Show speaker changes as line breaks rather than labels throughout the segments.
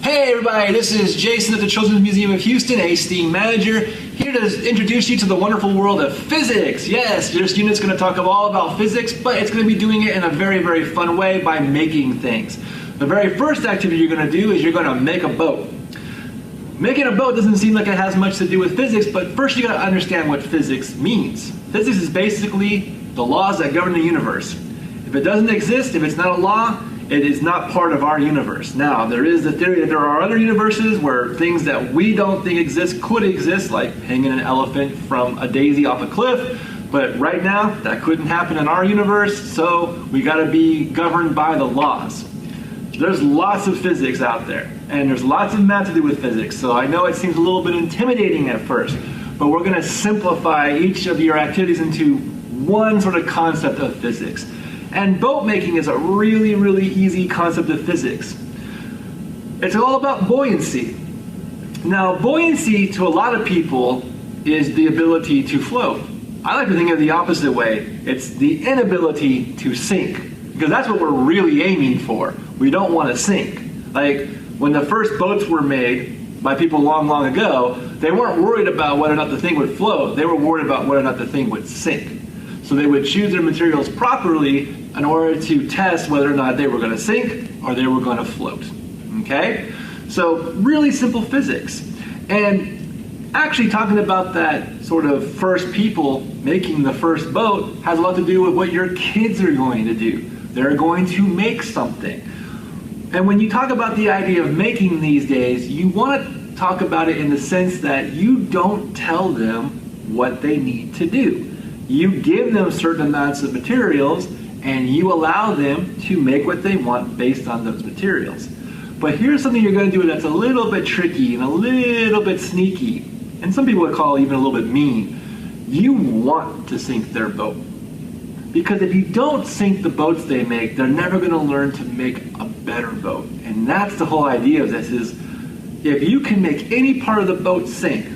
Hey everybody, this is Jason at the Children's Museum of Houston, a STEAM manager, here to introduce you to the wonderful world of physics. Yes, this unit's going to talk all about physics, but it's going to be doing it in a very, very fun way by making things. The very first activity you're going to do is you're going to make a boat. Making a boat doesn't seem like it has much to do with physics, but first you got to understand what physics means. Physics is basically the laws that govern the universe. If it doesn't exist, if it's not a law, it is not part of our universe. Now, there is the theory that there are other universes where things that we don't think exist could exist, like hanging an elephant from a daisy off a cliff. But right now, that couldn't happen in our universe, so we got to be governed by the laws. There's lots of physics out there, and there's lots of math to do with physics, so I know it seems a little bit intimidating at first, but we're going to simplify each of your activities into one sort of concept of physics. And boat making is a really, really easy concept of physics. It's all about buoyancy. Now, buoyancy to a lot of people is the ability to float. I like to think of it the opposite way. It's the inability to sink, because that's what we're really aiming for. We don't want to sink. Like when the first boats were made by people long, long ago, they weren't worried about whether or not the thing would float. They were worried about whether or not the thing would sink. So they would choose their materials properly in order to test whether or not they were going to sink or they were going to float. Okay? So really simple physics. And actually talking about that sort of first people making the first boat has a lot to do with what your kids are going to do. They're going to make something. And when you talk about the idea of making these days, you want to talk about it in the sense that you don't tell them what they need to do. You give them certain amounts of materials and you allow them to make what they want based on those materials. But here's something you're going to do that's a little bit tricky and a little bit sneaky, and some people would call it even a little bit mean. You want to sink their boat. Because if you don't sink the boats they make, they're never going to learn to make a better boat. And that's the whole idea of this is, if you can make any part of the boat sink,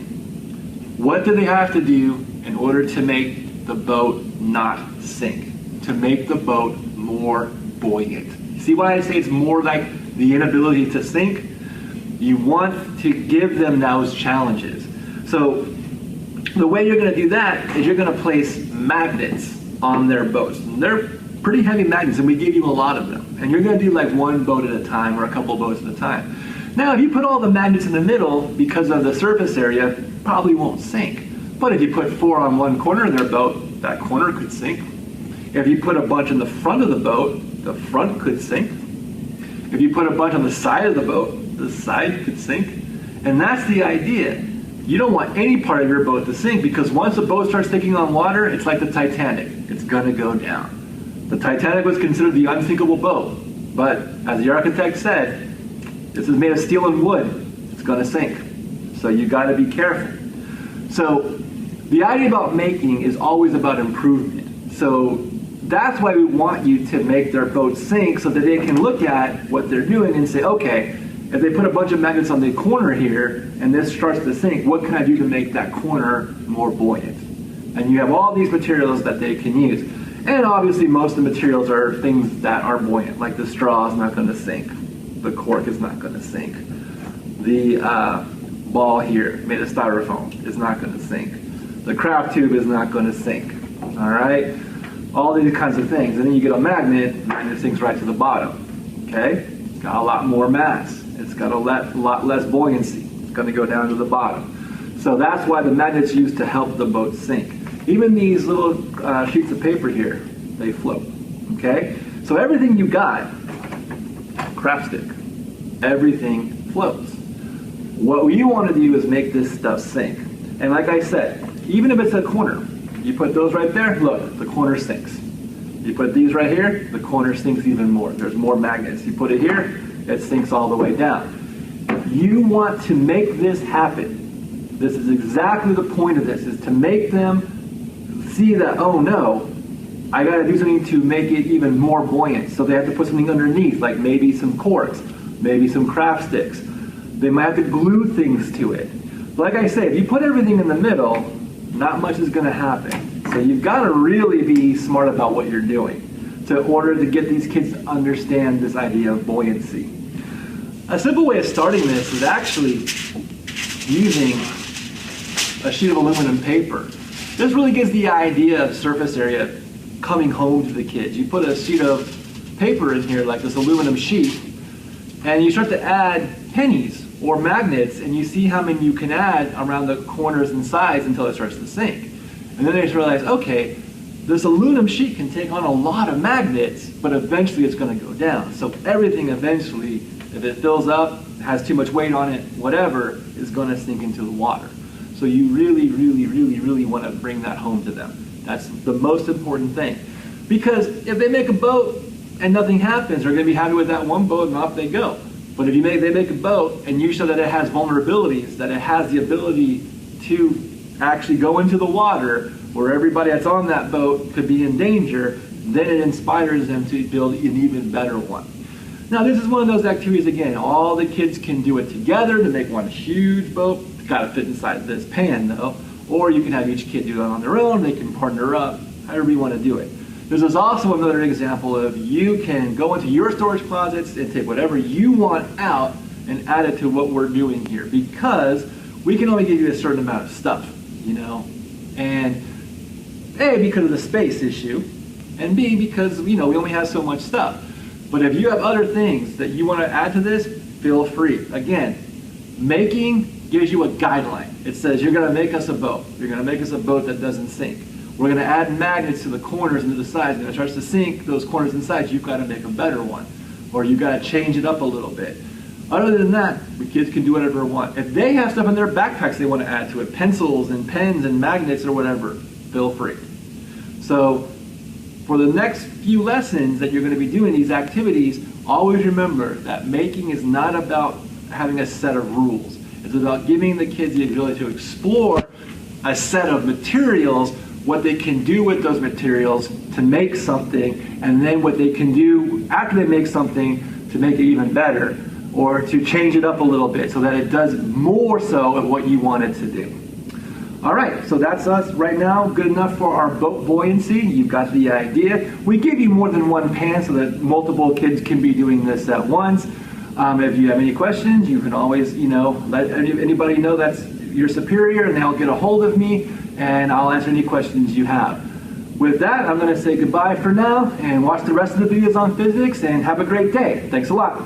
what do they have to do in order to make the boat not sink, to make the boat more buoyant? See why I say it's more like the inability to sink? You want to give them those challenges. So the way you're going to do that is you're going to place magnets on their boats. And they're pretty heavy magnets, and we give you a lot of them. And you're going to do like one boat at a time or a couple boats at a time. Now, if you put all the magnets in the middle, because of the surface area, probably won't sink. But if you put 4 on one corner of their boat, that corner could sink. If you put a bunch in the front of the boat, the front could sink. If you put a bunch on the side of the boat, the side could sink. And that's the idea. You don't want any part of your boat to sink, because once a boat starts thinking on water, it's like the Titanic. It's going to go down. The Titanic was considered the unsinkable boat. But as the architect said, this is made of steel and wood. It's going to sink. So you got to be careful. So the idea about making is always about improvement. So that's why we want you to make their boat sink, so that they can look at what they're doing and say, okay, if they put a bunch of magnets on the corner here and this starts to sink, what can I do to make that corner more buoyant? And you have all these materials that they can use. And obviously most of the materials are things that are buoyant, like the straw is not going to sink. The cork is not going to sink. The ball here, made of styrofoam, is not going to sink. The craft tube is not going to sink. All right? All these kinds of things. And then you get a magnet, and it sinks right to the bottom. Okay? It's got a lot more mass. It's got a lot less buoyancy. It's going to go down to the bottom. So that's why the magnet's used to help the boat sink. Even these little sheets of paper here, they float. Okay? So everything you got, craft stick, everything floats. What you want to do is make this stuff sink. And like I said, even if it's a corner, you put those right there, look, the corner sinks. You put these right here, the corner sinks even more. There's more magnets. You put it here, it sinks all the way down. You want to make this happen. This is exactly the point of this, is to make them see that, oh no, I got to do something to make it even more buoyant. So they have to put something underneath, like maybe some corks, maybe some craft sticks. They might have to glue things to it. Like I say, if you put everything in the middle, not much is going to happen. So you've got to really be smart about what you're doing in order to get these kids to understand this idea of buoyancy. A simple way of starting this is actually using a sheet of aluminum paper. This really gives the idea of surface area coming home to the kids. You put a sheet of paper in here, like this aluminum sheet, and you start to add pennies or magnets, and you see how many you can add around the corners and sides until it starts to sink. And then they just realize, okay, this aluminum sheet can take on a lot of magnets, but eventually it's going to go down. So everything eventually, if it fills up, has too much weight on it, whatever, is going to sink into the water. So you really want to bring that home to them. That's the most important thing. Because if they make a boat and nothing happens, they're going to be happy with that one boat and off they go. But if they make a boat and you show that it has vulnerabilities, that it has the ability to actually go into the water where everybody that's on that boat could be in danger, then it inspires them to build an even better one. Now this is one of those activities, again, all the kids can do it together to make one huge boat. It's got to fit inside this pan though. Or you can have each kid do it on their own, they can partner up, however you want to do it. There's also another example of you can go into your storage closets and take whatever you want out and add it to what we're doing here, because we can only give you a certain amount of stuff, you know. And A, because of the space issue, and B, because, you know, we only have so much stuff. But if you have other things that you want to add to this, feel free. Again, making gives you a guideline. It says you're going to make us a boat. You're going to make us a boat that doesn't sink. We're going to add magnets to the corners and to the sides. And if it starts to sink, those corners and sides, you've got to make a better one. Or you've got to change it up a little bit. Other than that, the kids can do whatever they want. If they have stuff in their backpacks they want to add to it, pencils and pens and magnets or whatever, feel free. So for the next few lessons that you're going to be doing these activities, always remember that making is not about having a set of rules. It's about giving the kids the ability to explore a set of materials, what they can do with those materials to make something, and then what they can do after they make something to make it even better, or to change it up a little bit so that it does more so of what you want it to do. All right, so that's us right now. Good enough for our boat buoyancy. You've got the idea. We give you more than one pan so that multiple kids can be doing this at once. If you have any questions, you can always, you know, let anybody know that's your superior, and they'll get a hold of me, and I'll answer any questions you have. With that, I'm going to say goodbye for now, and watch the rest of the videos on physics, and have a great day. Thanks a lot.